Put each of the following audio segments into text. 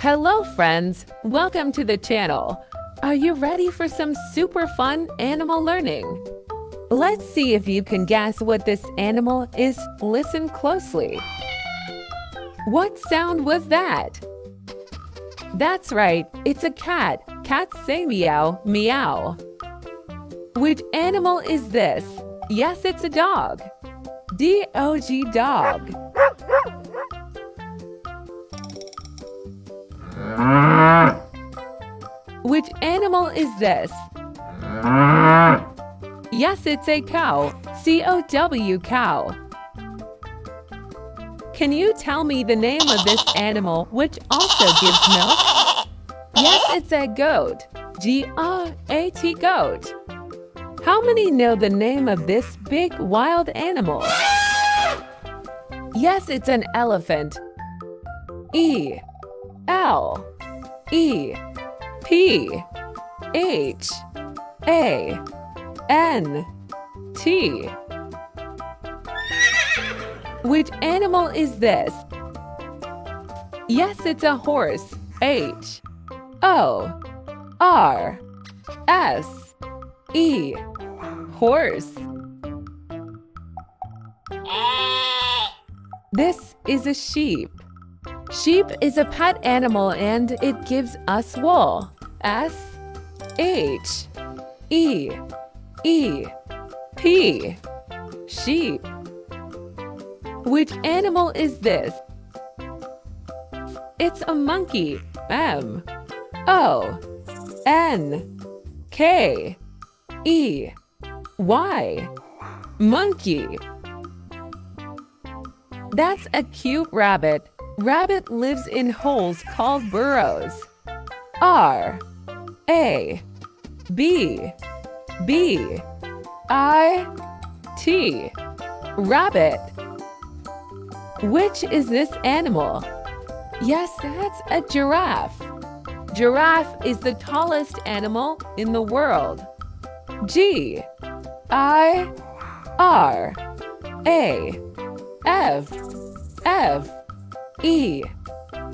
Hello friends, welcome to the channel. Are you ready for some super fun animal learning? Let's see if you can guess what this animal is. Listen closely. What sound was that? That's right, it's a cat. Cats say meow, meow. Which animal is this? Yes, it's a dog. D-O-G, dog. Which animal is this? Yes, it's a cow. C-O-W, cow. Can you tell me the name of this animal which also gives milk? Yes, it's a goat. G-O-A-T, goat. How many know the name of this big wild animal? Yes, it's an elephant. E-L-E-P-H-A-N-T. Which animal is this? Yes, it's a horse. H-O-R-S-E. Horse. This is a sheep. Sheep is a pet animal and it gives us wool. S-H-E-E-P. Sheep. Which animal is this? It's a monkey. M-O-N-K-E-Y. Monkey. That's a cute rabbit. Rabbit lives in holes called burrows. R-A-B-B-I-T. Rabbit. Which is this animal? Yes, that's a giraffe. Giraffe is the tallest animal in the world. G-I-R-A-F-F-E.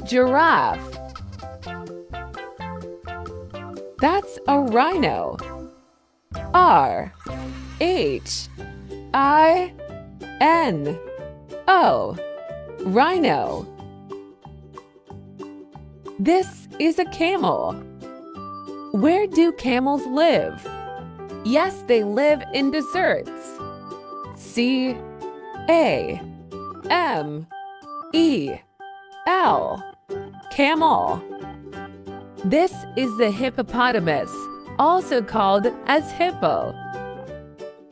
Giraffe. That's a rhino. R-H-I-N-O. Rhino. This is a camel. Where do camels live? Yes, they live in deserts. C-A-M-E-L. Camel. This is the hippopotamus, also called as hippo.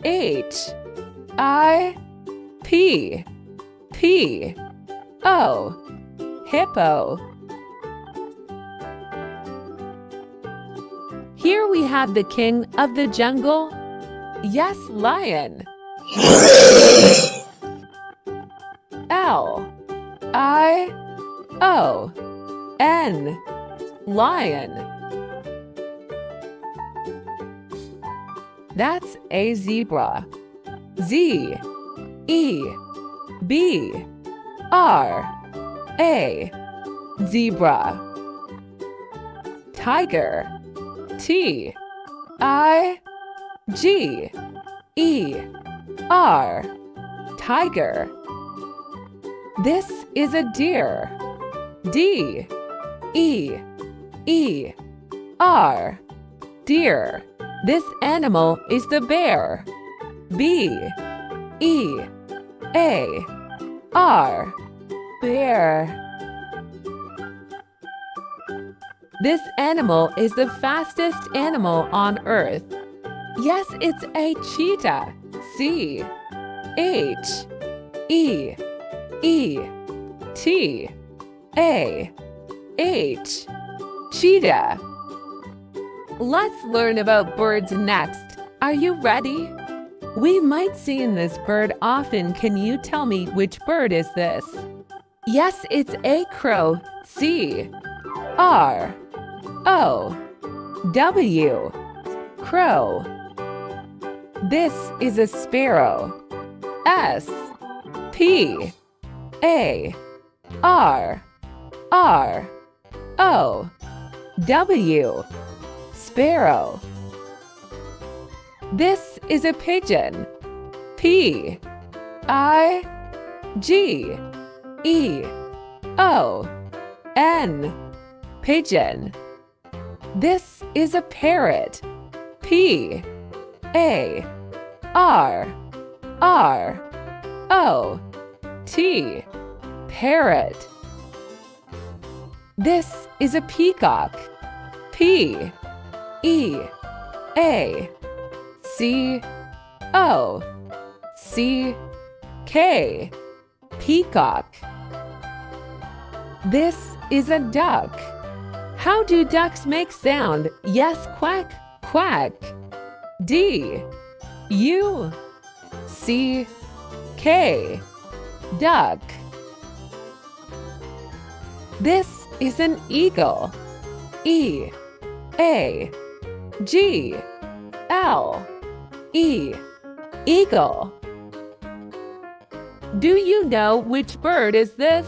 H-I-P-P-O. Hippo. Here we have the king of the jungle. Yes, lion. L-I-O-N. Lion. That's a zebra. Z-E-B-R-A. Zebra. Tiger. T-I-G-E-R. Tiger. This is a deer. D-E-E-R. Deer. This animal is the bear. B-E-A-R. Bear. This animal is the fastest animal on Earth. Yes, it's a cheetah. C-H-E-E-T-A-H. Cheetah. Let's learn about birds next. Are you ready? We might see this bird often. Can you tell me which bird is this? Yes, it's a crow. C-R-O-W. Crow. This is a sparrow. S-P-A-R-R-O. O W sparrow. This is a pigeon. P I G E O N pigeon. This is a parrot. P A R R O T parrot. This is a peacock. P E A C O C K peacock. This is a duck. How do ducks make sound? Yes, quack, quack. D U C K duck. This is an eagle. E A G L E eagle. Do you know which bird is this?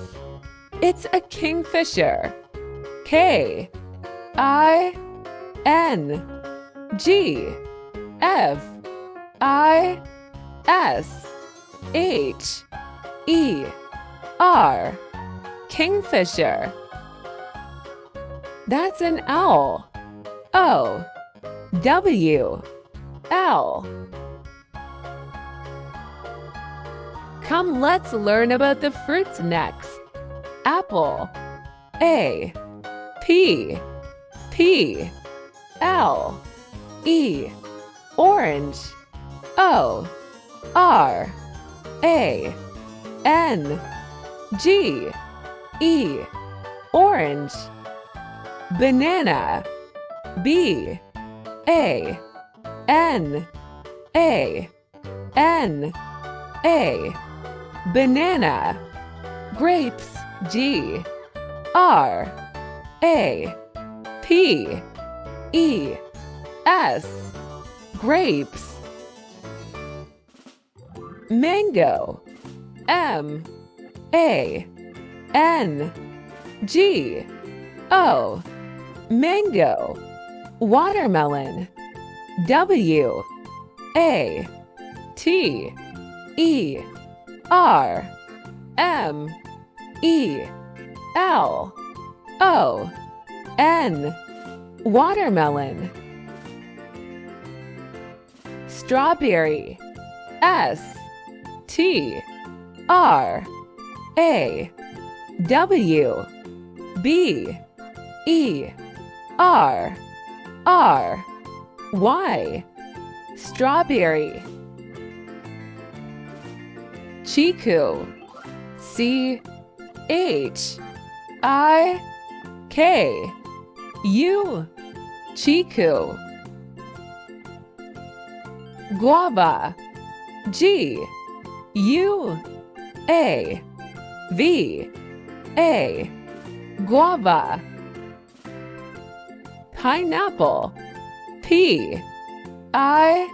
It's a kingfisher. K I N G F I S H E R kingfisher. That's an owl. O W L. Come, let's learn about the fruits next. Apple. A P P L E. Orange. O R A N G E. Orange. Banana. B A N A N A. Banana. Grapes. G R A P E S. Grapes. Mango. M A N G O. Mango. Watermelon. W A T E R M E L O N. Watermelon. Strawberry. S T R A W B E R R Y. Strawberry. Chiku. C H I K U. Chiku. Guava. G U A V A. Guava. Pineapple. P I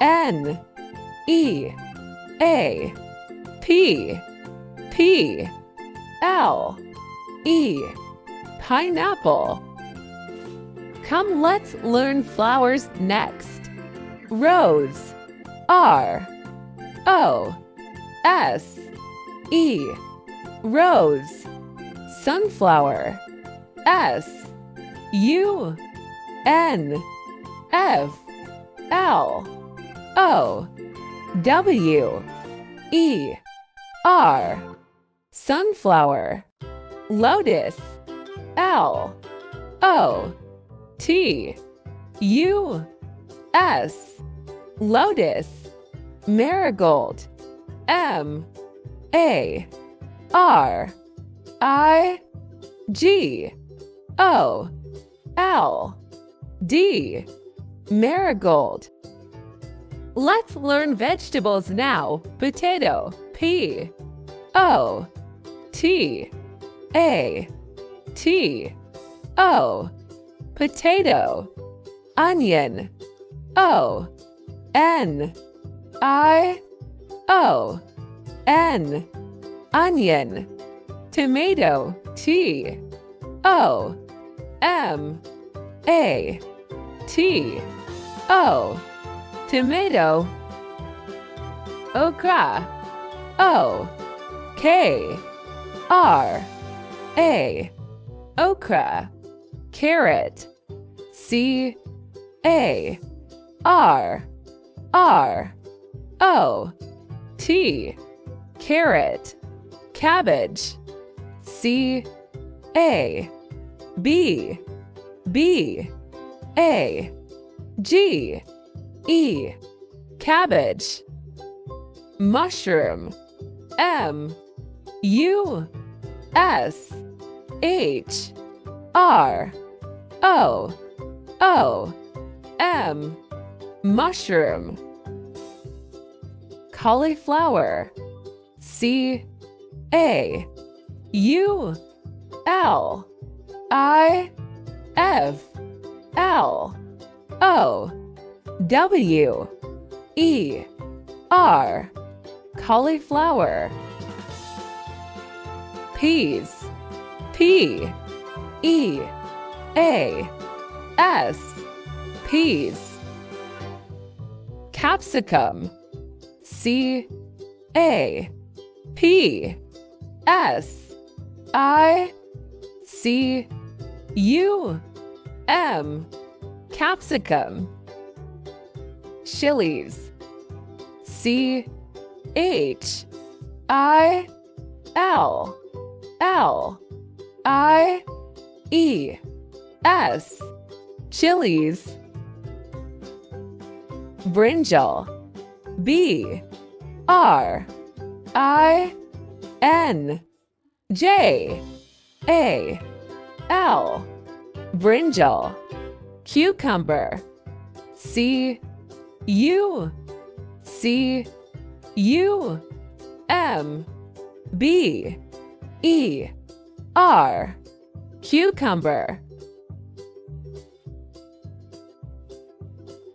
N E A P P L E. Pineapple. Come, let's learn flowers next. Rose. R O S E. Rose. Sunflower. S U N F L O W E R. Sunflower. Lotus. L O T U S. Lotus. Marigold. M A R I G O L D. Marigold. Let's learn vegetables now. Potato. P O T A T O. Potato. Onion. O N I O N. Onion. Tomato. T O M A T O, tomato. Okra, O K R A, okra. Carrot, C A R R O T, carrot. Cabbage, C A B B A G E, cabbage. Mushroom, M U S H R O O M, mushroom. Cauliflower, C A U L I F L O W E R, cauliflower. Peas, P E A S, peas. Capsicum, C A P S I C U M, capsicum. Chilies, C H I L L I E S, chilies. Brinjal, B R I N J A L, brinjal. Cucumber, C U C U M B E R, cucumber.